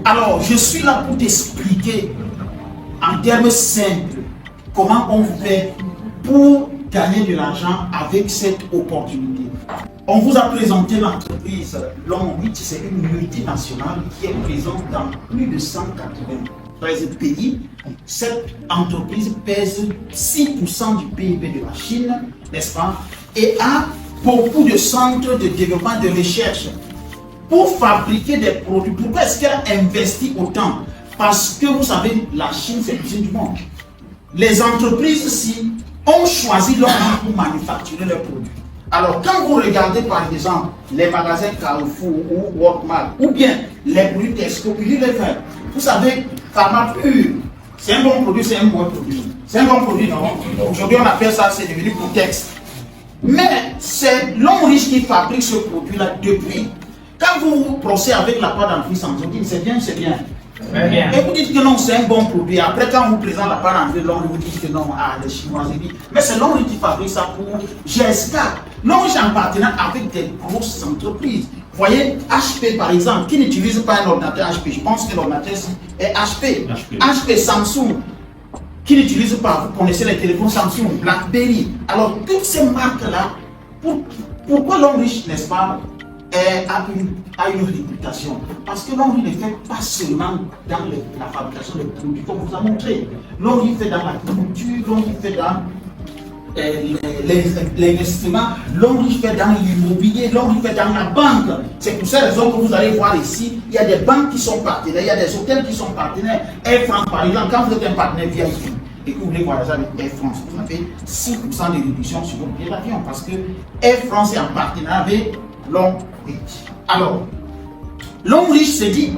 Alors, je suis là pour t'expliquer en termes simples comment on fait pour gagner de l'argent avec cette opportunité. On vous a présenté l'entreprise Longreach, c'est une multinationale qui est présente dans plus de 193 pays. Cette entreprise pèse 6% du PIB de la Chine, n'est-ce pas, et a beaucoup de centres de développement de recherche pour fabriquer des produits. Pourquoi est-ce qu'elle a investi autant? Parce que vous savez, la Chine, c'est l'usine du monde. Les entreprises ici ont choisi leur marque pour manufacturer leurs produits. Alors, quand vous regardez par exemple les magasins Carrefour ou Walmart, ou bien les produits Tesco, vous savez, Pharmapur, c'est un bon produit, c'est un bon produit. C'est un bon produit, non? Aujourd'hui, on appelle ça, c'est devenu Protex. Mais c'est Longreach qui fabrique ce produit-là depuis. Quand vous procédez avec la part d'entrée sans dire c'est bien, c'est bien. Et vous dites que non, c'est un bon produit. Après, quand vous présentez la part d'entrée, vous dites que non, les Chinois, mais c'est Longreach qui fabrique ça pour GSK. Longreach est en partenariat avec des grosses entreprises. Vous voyez, HP par exemple, qui n'utilise pas un ordinateur HP, je pense que l'ordinateur est HP. HP, Samsung, qui n'utilise pas, vous connaissez les téléphones Samsung, BlackBerry. Alors, toutes ces marques-là, pourquoi Longreach, n'est-ce pas, a une réputation? Parce que Longreach ne fait pas seulement dans la fabrication des produits, comme vous a montré. Longreach fait dans la culture, Longreach fait dans l'investissement, Longreach fait dans l'immobilier, Longreach fait dans la banque. C'est pour cette raison que vous allez voir ici, il y a des banques qui sont partenaires, il y a des hôtels qui sont partenaires. Air France, par exemple, quand vous êtes un partenaire VIP et que vous voulez voyager avec Air France, vous avez 6% de réduction sur votre billet d'avion parce que Air France est en partenariat avec Longreach. Alors, Longreach s'est dit,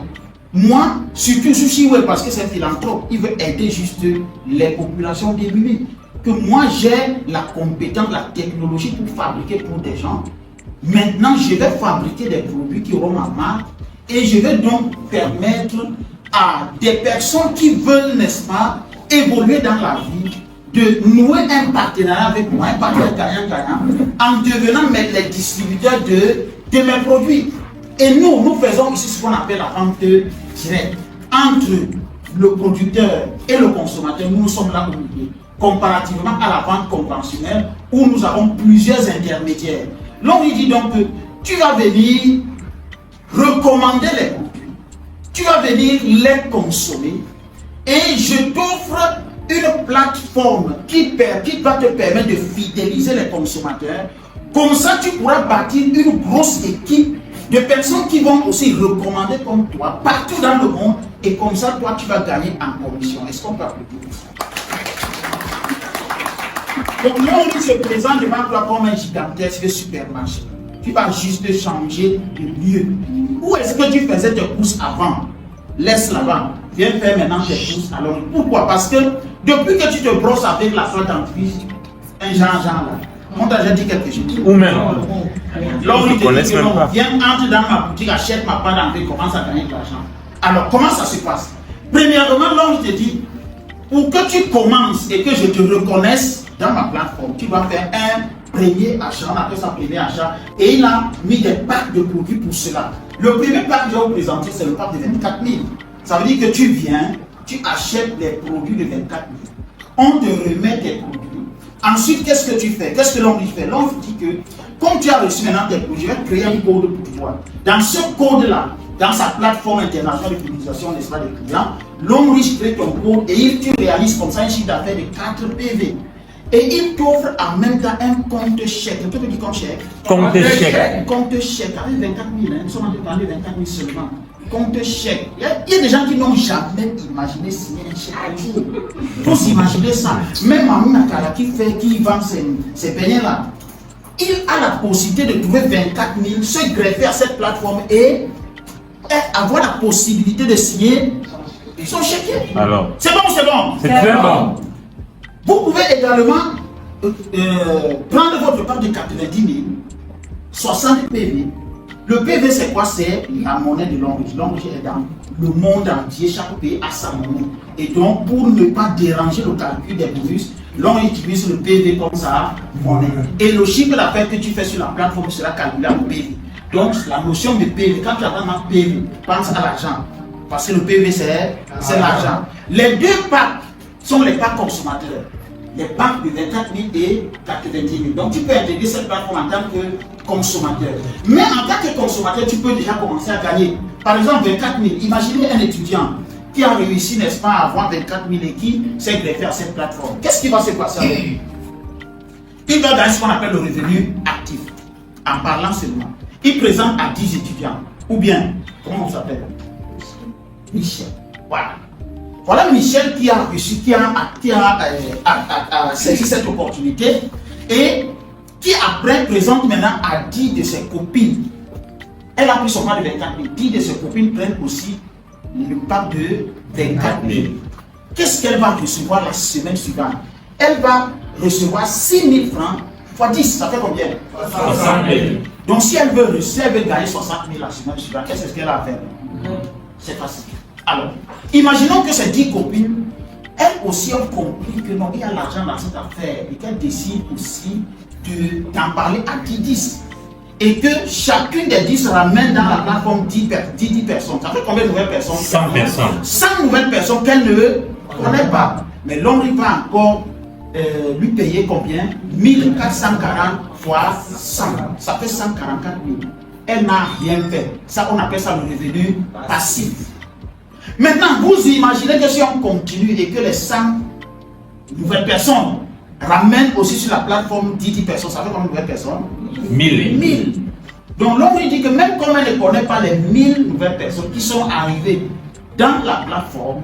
moi, surtout Sushiway, parce que c'est un philanthrope, il veut aider juste les populations démunies. Que moi j'ai la compétence, la technologie pour fabriquer pour des gens. Maintenant, je vais fabriquer des produits qui auront ma marque et je vais donc permettre à des personnes qui veulent, n'est-ce pas, évoluer dans la vie, de nouer un partenariat avec moi, un partenariat gagnant-gagnant, en devenant les distributeurs de mes produits. Et nous faisons ici ce qu'on appelle la vente directe. Entre le producteur et le consommateur, nous sommes là au milieu. Comparativement à la vente conventionnelle où nous avons plusieurs intermédiaires. L'on lui dit donc que tu vas venir recommander les produits, tu vas venir les consommer et je t'offre une plateforme qui va te permettre de fidéliser les consommateurs. Comme ça, tu pourras bâtir une grosse équipe de personnes qui vont aussi recommander comme toi partout dans le monde et comme ça, toi, tu vas gagner en commission. Est-ce qu'on peut applaudir ça? Donc, Longreach se présente devant toi comme un gigantesque supermarché. Tu vas juste changer de lieu. Où est-ce que tu faisais tes courses avant? Laisse là-bas. Viens faire maintenant tes courses à Longreach. Pourquoi? Parce que depuis que tu te brosses avec la flotte d'entreprise, un genre là, on t'a déjà dit quelque chose. Ou même. Longreach te dit que non, viens, entre dans ma boutique, achète ma part d'entrée, commence à gagner de l'argent. Alors, comment ça se passe? Premièrement, Longreach te dit, pour que tu commences et que je te reconnaisse dans ma plateforme, tu vas faire un premier achat, on appelle ça premier achat, et il a mis des packs de produits pour cela. Le premier pack que je vais vous présenter, c'est le pack de 24 000. Ça veut dire que tu viens, tu achètes les produits de 24 000. On te remet tes produits. Ensuite, qu'est-ce que tu fais? Qu'est-ce que Longreach fait? Longreach dit que, comme tu as reçu maintenant tes produits, je vais créer un code pour toi. Dans ce code-là, dans sa plateforme internationale d'utilisation, n'est-ce pas, des clients, Longreach crée ton code et tu réalises comme ça un chiffre d'affaires de 4 PV. Et il t'offre en même temps un compte chèque. Tu peux dire compte chèque? Compte chèque. Compte chèque avec 24 000. Nous sommes en train de parler 24 000 seulement. Compte chèque. Il y a des gens qui n'ont jamais imaginé signer un chèque un jour. Il faut s'imaginer ça. Même Mamou Nakala qui vend ces beignets-là, il a la possibilité de trouver 24 000, se greffer à cette plateforme et avoir la possibilité de signer son chèque. Alors, c'est bon ou c'est bon? C'est très bon. Vous pouvez également prendre votre part de 90 000, 60 PV. Le PV, c'est quoi? C'est la monnaie de Longreach. Longreach est dans le monde entier, chaque pays a sa monnaie. Et donc, pour ne pas déranger le calcul des bonus, Longreach utilise le PV comme sa monnaie. Et le chiffre d'affaires que tu fais sur la plateforme sera calculé en PV. Donc, la notion de PV, quand tu as vraiment PV, pense à l'argent. Parce que le PV, c'est l'argent. Les deux packs sont les packs consommateurs. Les packs de 24 000 et 90 000. Donc tu peux intégrer cette plateforme en tant que consommateur. Mais en tant que consommateur, tu peux déjà commencer à gagner. Par exemple, 24 000. Imaginez un étudiant qui a réussi, n'est-ce pas, à avoir 24 000 et qui s'est greffé à cette plateforme. Qu'est-ce qui va se passer avec lui? Il va gagner ce qu'on appelle le revenu actif. En parlant seulement. Il présente à 10 étudiants. Ou bien, comment on s'appelle? Michel. Voilà. Voilà Michel qui a reçu, qui a saisi cette opportunité et qui après présente maintenant à 10 de ses copines. Elle a pris son pack de 24 000. 10 de ses copines prennent aussi le pack de 24 000. Qu'est-ce qu'elle va recevoir la semaine suivante? Elle va recevoir 6 000 francs fois 10, ça fait combien? 60 000. Donc si elle veut gagner 60 000 la semaine suivante, qu'est-ce qu'elle a à faire? C'est facile. Alors, imaginons que ces 10 copines, elles aussi ont compris que non, il y a l'argent dans cette affaire et qu'elles décident aussi d'en parler à 10. Et que chacune des 10 ramène dans la plateforme 10 personnes. Ça fait combien de nouvelles personnes? 100 personnes. 100 nouvelles personnes qu'elle ne connaît pas. Mais l'homme va encore lui payer combien? 1440 fois 100. Ça fait 144 000. Elle n'a rien fait. Ça, on appelle ça le revenu passif. Maintenant, vous imaginez que si on continue et que les 100 nouvelles personnes ramènent aussi sur la plateforme 10 personnes, ça fait combien de nouvelles personnes? 1000. Donc l'homme dit que même comme elle ne connaît pas les 1000 nouvelles personnes qui sont arrivées dans la plateforme,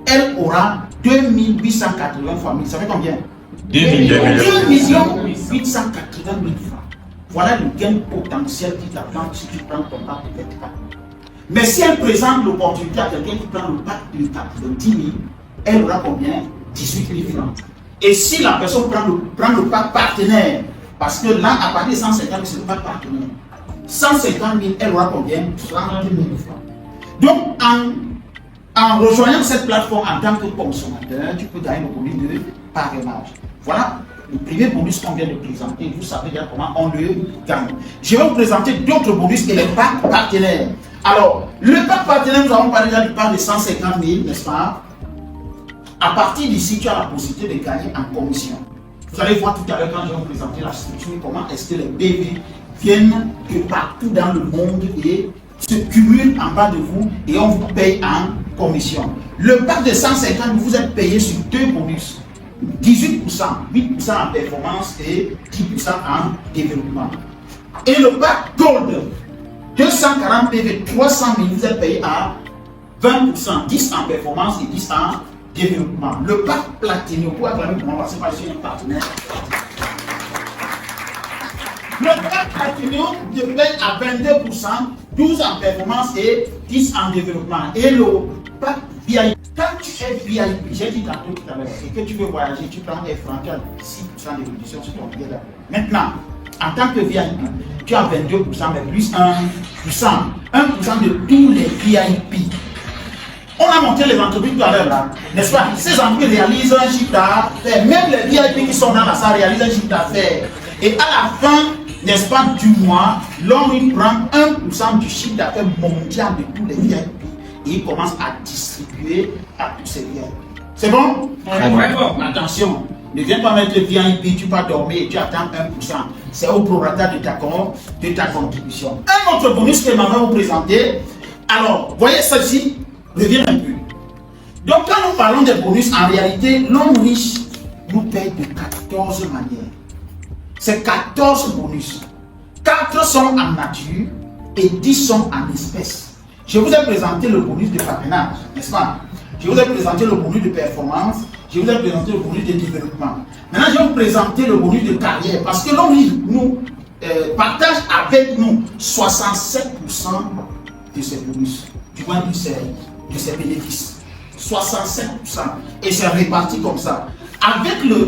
elle aura 2880 fois 1000. Ça fait combien? 2 880 000 francs. Voilà le gain potentiel qui t'attend si tu prends ton pack de 24. Mais si elle présente l'opportunité à quelqu'un qui prend le pack de 10 000, elle aura combien? 18 000 francs. Et si la personne prend le pack partenaire, parce que là, à partir de 150 000, c'est le pack partenaire. 150 000, elle aura combien? 30 000 francs. Donc, en rejoignant cette plateforme en tant que consommateur, tu peux gagner le bonus de parrainage. Voilà le premier bonus qu'on vient de présenter. Vous savez bien comment on le gagne. Je vais vous présenter d'autres bonus et les packs partenaires. Alors, le pack partenaire, nous avons parlé du pack de 150 000, n'est-ce pas? À partir d'ici, tu as la possibilité de gagner en commission. Vous allez voir tout à l'heure quand je vais vous présenter la structure, comment est-ce que les PV viennent de partout dans le monde et se cumulent en bas de vous et on vous paye en commission. Le pack de 150, vous êtes payé sur deux bonus. 18%, 8% en performance et 10% en développement. Et le pack Gold, 240 PV, 300 000, vous êtes payé à 20%, 10 en performance et 10 en développement. Le pack Platinum, pour acclamer pour moi, c'est pas ici un partenaire. Le pack Platinum te paye à 22%, 12 en performance et 10 en développement. Et le pack VIP, quand tu es VIP, j'ai dit tantôt tout à l'heure, et que tu veux voyager, tu prends Air France, tu as 6% de réduction sur ton billet d'avion. Maintenant, en tant que VIP, tu as 22%, mais plus 1%. 1% de tous les VIP. On a monté les entreprises tout à l'heure là, n'est-ce pas? Ces entreprises réalisent un chiffre d'affaires. Même les VIP qui sont dans la salle réalisent un chiffre d'affaires. Et à la fin, n'est-ce pas, du mois, l'homme il prend 1% du chiffre d'affaires mondial de tous les VIP et il commence à distribuer à tous ces VIP. C'est bon? Attention, ne viens pas mettre le VIP, tu vas dormir et tu attends 1%. C'est au prorata de ta contribution. Un autre bonus que maman va vous présenter. Alors, voyez ceci. Revient un peu. Donc quand nous parlons des bonus, en réalité, l'homme riche nous paye de 14 manières. C'est 14 bonus. 4 sont en nature et 10 sont en espèces. Je vous ai présenté le bonus de parrainage, n'est-ce pas? Je vous ai présenté le bonus de performance, je vous ai présenté le bonus de développement. Maintenant, je vais vous présenter le bonus de carrière parce que l'homme riche nous partage avec nous 67% de ces bonus, du moins de ses bénéfices. 67%. Et c'est réparti comme ça. Avec le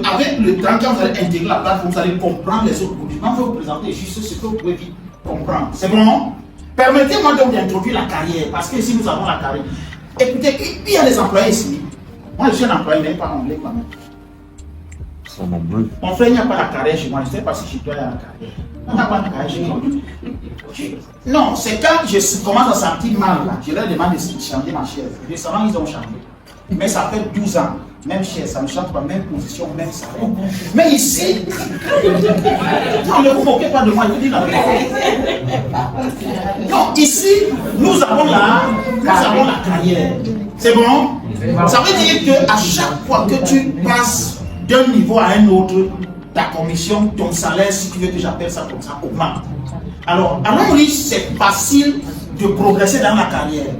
temps, quand vous allez intégrer la plateforme, vous allez comprendre les autres bonus. Moi, je vais vous présenter juste ce que vous pouvez vite comprendre. C'est bon? Permettez-moi donc d'introduire la carrière, parce que ici nous avons la carrière. Écoutez, il y a des employés ici. Moi, je suis un employé, mais pas anglais quand même. Ils sont nombreux. Mon frère, il n'y a pas la carrière chez moi. Je ne sais pas si chez toi, il y a la carrière. On n'a pas de carrière. Non, c'est quand je commence à sentir mal, là, je leur demande de changer ma chaise. Récemment, ils ont changé. Mais ça fait 12 ans. Même chaise, ça ne change pas, même position, même salaire. Mais ici, non, ne vous moquez pas de moi, je vous dis la vérité. Non, ici, nous avons la carrière. C'est bon? Ça veut dire qu'à chaque fois que tu passes d'un niveau à un autre, ta commission, ton salaire, si tu veux que j'appelle ça comme ça, augmente. Alors, à l'homme riche, c'est facile de progresser dans la carrière.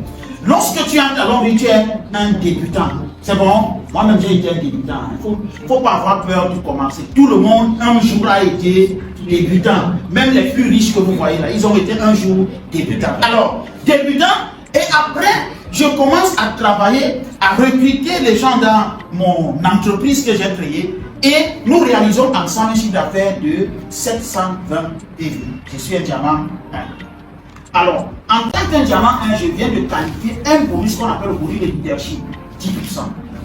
Lorsque tu entres à l'homme riche, tu es un débutant. C'est bon? Moi-même, j'ai été un débutant. Il ne faut pas avoir peur de commencer. Tout le monde, un jour, a été débutant. Même les plus riches que vous voyez là, ils ont été un jour débutants. Alors, débutant, et après, je commence à travailler, à recruter les gens dans mon entreprise que j'ai créée. Et nous réalisons ensemble un chiffre d'affaires de 720 PV. Je suis un diamant 1. Alors, en tant qu'un diamant 1, je viens de qualifier un bonus qu'on appelle le bonus de leadership, 10%.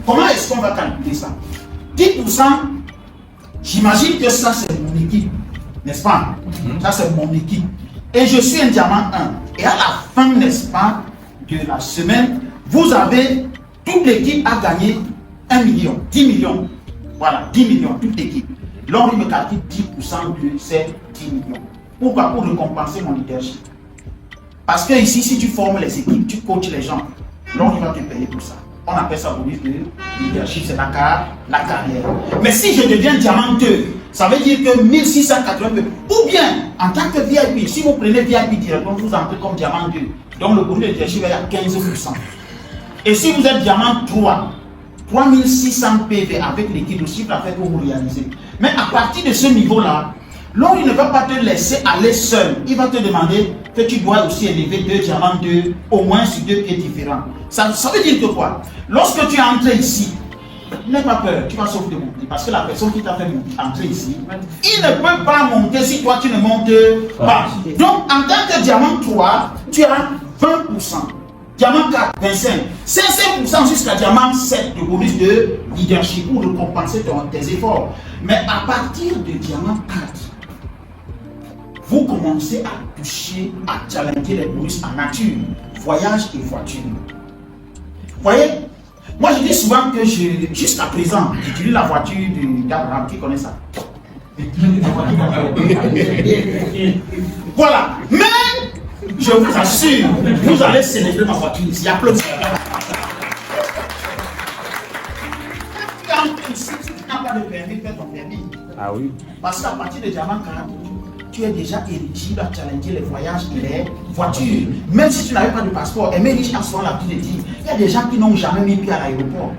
Comment est-ce qu'on va calculer ça? 10%, j'imagine que ça c'est mon équipe, n'est-ce pas? Ça c'est mon équipe. Et je suis un diamant 1. Et à la fin, n'est-ce pas, de la semaine, vous avez, toute l'équipe a gagné 1 million, 10 millions. Voilà, 10 millions, toute l'équipe. L'on me calcule 10% de ces 10 millions. Pourquoi? Pour récompenser mon leadership. Parce que ici, si tu formes les équipes, tu coaches les gens, l'on va te payer pour ça. On appelle ça bonus de leadership, c'est la carrière. Mais si je deviens diamant 2, ça veut dire que 1680 euros. Ou bien, en tant que VIP, si vous prenez VIP directement, vous entrez comme diamant 2. Donc le bonus de leadership est à 15%. Et si vous êtes diamant 3, 3600 PV avec l'équipe de chiffre d'affaires que vous réalisez. Mais à partir de ce niveau-là, l'homme ne va pas te laisser aller seul. Il va te demander que tu dois aussi élever 2 diamants 2, au moins sur 2 pieds différents. Ça veut dire que quoi? Lorsque tu es entré ici, n'aie pas peur, tu vas sauver de monter. Parce que la personne qui t'a fait entrer ici, il ne peut pas monter si toi tu ne montes pas. Donc en tant que diamant 3, tu as 20%. Diamant 4, 25. 55% jusqu'à diamant 7 de bonus de leadership pour récompenser tes efforts. Mais à partir de diamant 4, vous commencez à toucher, à challenger les bonus en nature, voyage et voiture. Vous voyez? Moi je dis souvent que jusqu'à présent, j'utilise la voiture d'Abraham, qui connaît ça? Voilà. Mais je vous assure, vous allez célébrer ma voiture ici. Applaudissez. Si tu n'as pas de permis, fais ton permis. Ah oui. Parce qu'à partir de diamant 40, tu es déjà éligible à challenger les voyages et les voitures. Même si tu n'avais pas de passeport, et mes riches a souvent l'habitude de dire, il y a des gens qui n'ont jamais mis pied à l'aéroport.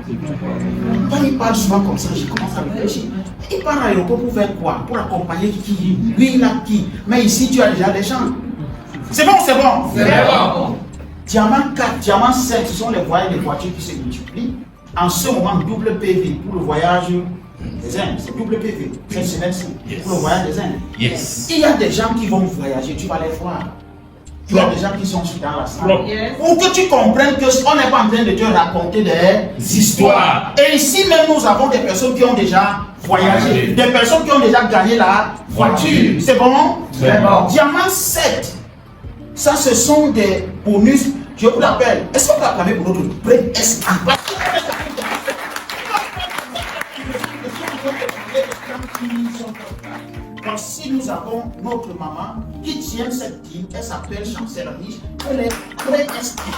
Quand ils parlent souvent comme ça, je commence à réfléchir. Ils partent à l'aéroport pour faire quoi? Pour accompagner qui? Lui, il a qui? Mais ici, tu as déjà des gens. C'est bon, c'est bon? C'est bon. Diamant 4, diamant 7, ce sont les voyages des voitures qui se multiplient. En ce moment, double PV pour le voyage des Indes. C'est double PV. Cette semaine-ci, pour le voyage des Indes. Yes. Il y a des gens qui vont voyager, tu vas les voir. Il y a des gens qui sont dans la salle. Pour que tu comprennes que ce qu'on n'est pas en train de te raconter des histoires. Et ici même, nous avons des personnes qui ont déjà voyagé. Des personnes qui ont déjà gagné la voiture. C'est bon? C'est bon. Diamant 7. Ça, ce sont des bonus. Je vous l'appelle. Est-ce qu'on peut acclamer pour notre pré-escrit? Donc, si nous avons notre maman qui tient cette team, elle s'appelle Chancel Riche, elle est pré-escrit.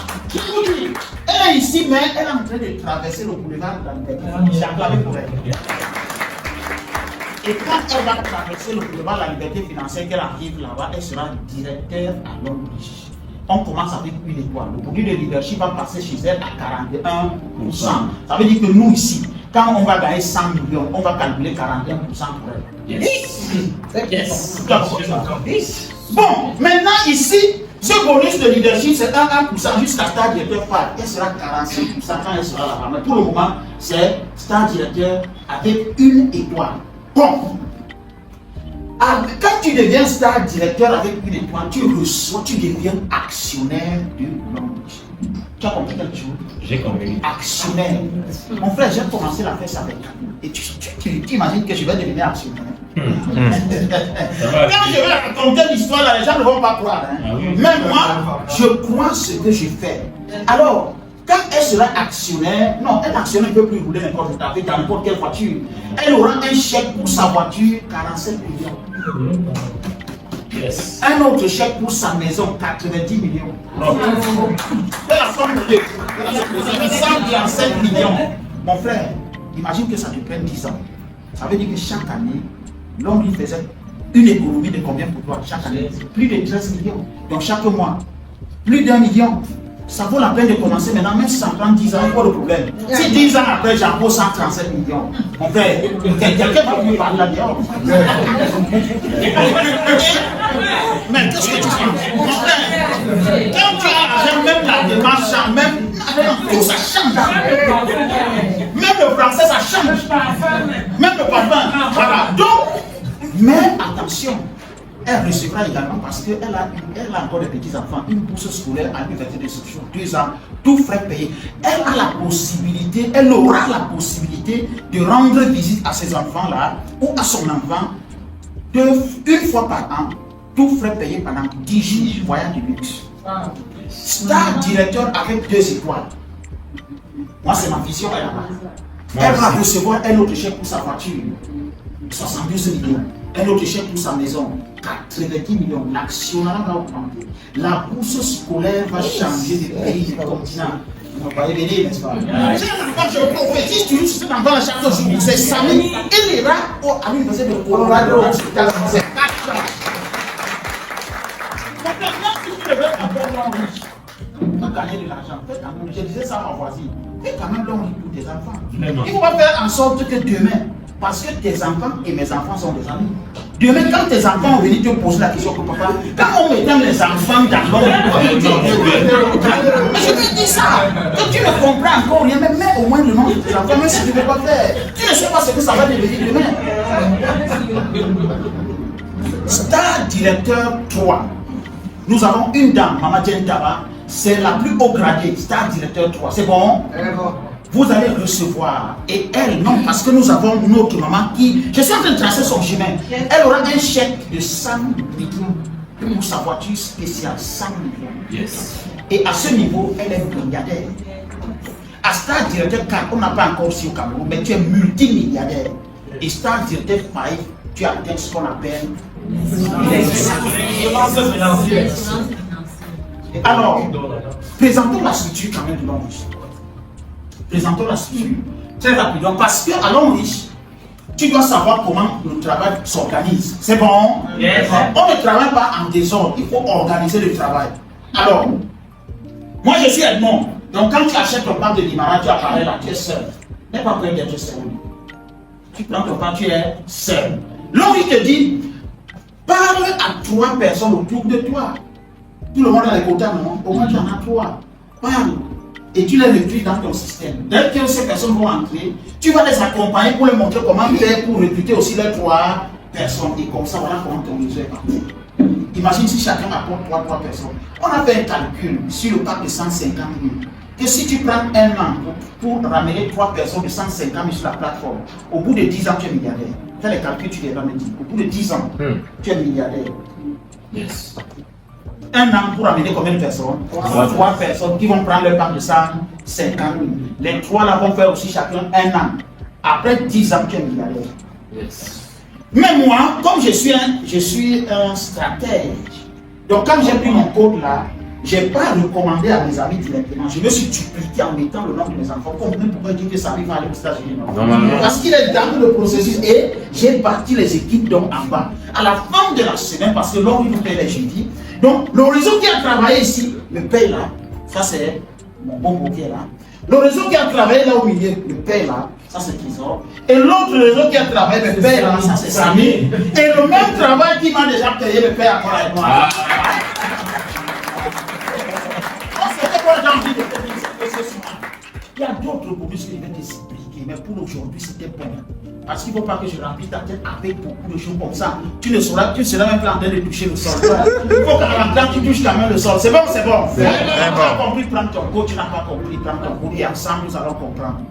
Elle est ici, mais elle est en train de traverser le boulevard de la Liberté. J'ai acclamé pour elle. Et quand elle va traverser le boulevard de la Liberté financière, qu'elle arrive là-bas, elle sera directeur à l'homme riche. On commence avec une étoile. Le bonus de leadership va passer chez elle à 41%. Ça veut dire que nous ici, quand on va gagner 100 millions, on va calculer 41% pour elle. Yes. Bon, maintenant ici, ce bonus de leadership, c'est 1% jusqu'à star directeur part. Elle sera 45% quand elle sera là-bas. Mais pour le moment, c'est star directeur avec une étoile. Bon. Quand tu deviens star directeur avec une étoile, tu reçois, tu deviens actionnaire de l'homme riche. Tu as compris quelque chose? J'ai compris. Actionnaire. Mon frère, j'ai commencé la faire ça avec. Et tu imagines que je vais devenir actionnaire. Quand je vais raconter l'histoire, là, les gens ne vont pas croire. Hein. Ah oui. Même moi, je crois ce que je fais. Alors, quand elle sera actionnaire, non, un actionnaire ne peut plus rouler n'importe quelle voiture. Elle aura un chèque pour sa voiture, 47 millions. Yes. Un autre chèque pour sa maison, 90 millions. C'est la somme de Dieu. 135 millions. Mon frère, imagine que ça te prenne 10 ans. Ça veut dire que chaque année, l'homme lui faisait une économie de combien pour toi? Chaque année, plus de 13 millions. Donc chaque mois, plus d'1 million. Ça vaut la peine de commencer maintenant, même si ça prend 10 ans, il n'y a pas de problème. Si 10 ans après, j'en pose 137 millions, mon frère, quelqu'un va lui parler là-dedans. Mais qu'est-ce que tu fais? Mon frère, quand tu as l'argent, même la démarche, même tout ça change. Même le français, ça change. Même le parfum. Voilà. Donc, mais attention. Elle recevra également parce qu'elle a encore des petits-enfants, une bourse scolaire à l'université de Sochaux, 2 ans, tout frais payé. Elle a la possibilité, elle aura la possibilité de rendre visite à ses enfants-là ou à son enfant une fois par an, tout frais payé pendant 10 jours, voyage de luxe. Star directeur avec 2 étoiles. Moi, c'est ma vision là-bas. Elle va recevoir un autre chèque pour sa voiture, 72 millions. Un autre chèque pour sa maison, 90 millions. L'actionnariat va augmenter. La bourse scolaire va changer de pays, de continent. Vous voyez venir, n'est-ce pas? Quand je prophétise toujours sur cet enfant, chaque jour, c'est Samy. Il ira à l'université de Colorado. C'est 4 ans. Maintenant, si tu veux avoir l'homme riche, pour gagner de l'argent, fais quand même, je disais ça à ma voisine, fais quand même l'homme riche pour tes enfants. Il ne faut pas faire en sorte que demain, parce que tes enfants et mes enfants sont des amis. Demain, quand tes enfants vont venir te poser la question que papa, quand on mettait les enfants dans l'ombre, mais je te dis ça, que tu ne comprends encore rien, mais mets au moins le nom de tes enfants, même si tu ne veux pas faire. Tu ne sais pas ce que ça va devenir demain. Star directeur 3. Nous avons une dame, Maman Dieng Taba, c'est la plus haut gradée, Star directeur 3. C'est bon? Vous allez recevoir, et elle, non, parce que nous avons notre maman qui, je suis en train de tracer son chemin, elle aura un chèque de 100 millions pour sa voiture spéciale, 100 millions. Yes. Et à ce niveau, elle est milliardaire. À Star Directeur 4, on n'a pas encore aussi au Cameroun, mais tu es multimilliardaire. Et Star Directeur 5, tu atteins ce qu'on appelle alors, présentons la structure quand même de l'homme riche. Présentons la structure très rapidement parce qu'à l'homme riche, tu dois savoir comment le travail s'organise. C'est bon? Yes. On ne travaille pas en désordre, il faut organiser le travail. Alors, moi je suis Edmond, donc quand tu achètes ton pain de limonade, tu apparais là, tu es seul. N'est pas prêt d'être seul. Tu prends ton pain, tu es seul. L'homme il te dit, parle à 3 personnes autour de toi. Tout le monde a les quotas, non? Au moins tu en as 3. Parle. Et tu les recrutes dans ton système. Dès que ces personnes vont entrer, tu vas les accompagner pour leur montrer comment faire pour recruter aussi les 3 personnes. Et comme ça, voilà comment ton réseau est parti. Imagine si chacun apporte 3 personnes. On a fait un calcul sur le pack de 150 000. Que si tu prends un an pour ramener 3 personnes de 150 000 sur la plateforme, au bout de 10 ans, tu es milliardaire. Fais les calculs, tu devras me dire. Au bout de 10 ans, tu es milliardaire. Yes. Un an pour amener combien de personnes? 3 personnes qui vont prendre le pack de 150 000. Les 3 là vont faire aussi chacun un an. Après 10 ans, tu es milliardaire. Yes. Mais moi, comme je suis un stratège, donc quand j'ai pris mon code là, je n'ai pas recommandé à mes amis directement. Je me suis dupliqué en mettant le nom de mes enfants. Comme même pourquoi dire que ça arrive à aller aux États-Unis. Parce qu'il est dans le processus et j'ai parti les équipes donc en bas. À la fin de la semaine, parce que l'homme il nous paye les jeudis. Donc le réseau qui a travaillé ici me paye là. Ça c'est mon bon qui est là. Le réseau qui a travaillé là au milieu me paye là. Ça c'est Trésor. Et l'autre réseau qui a travaillé me paye là. Ça c'est Samy. Et le même travail qui m'a déjà payé me paye encore avec moi. Il y a d'autres bonus que je vais t'expliquer, mais pour aujourd'hui c'était bon. Parce qu'il ne faut pas que je remplisse ta tête avec beaucoup de choses comme ça. Tu seras même pas en train de toucher le sol. Il faut qu'en rentrant, tu touches ta main le sol. C'est bon, c'est bon. Tu n'as pas compris, prends ton coach, tu n'as pas compris, prends ton coach et ensemble, nous allons comprendre.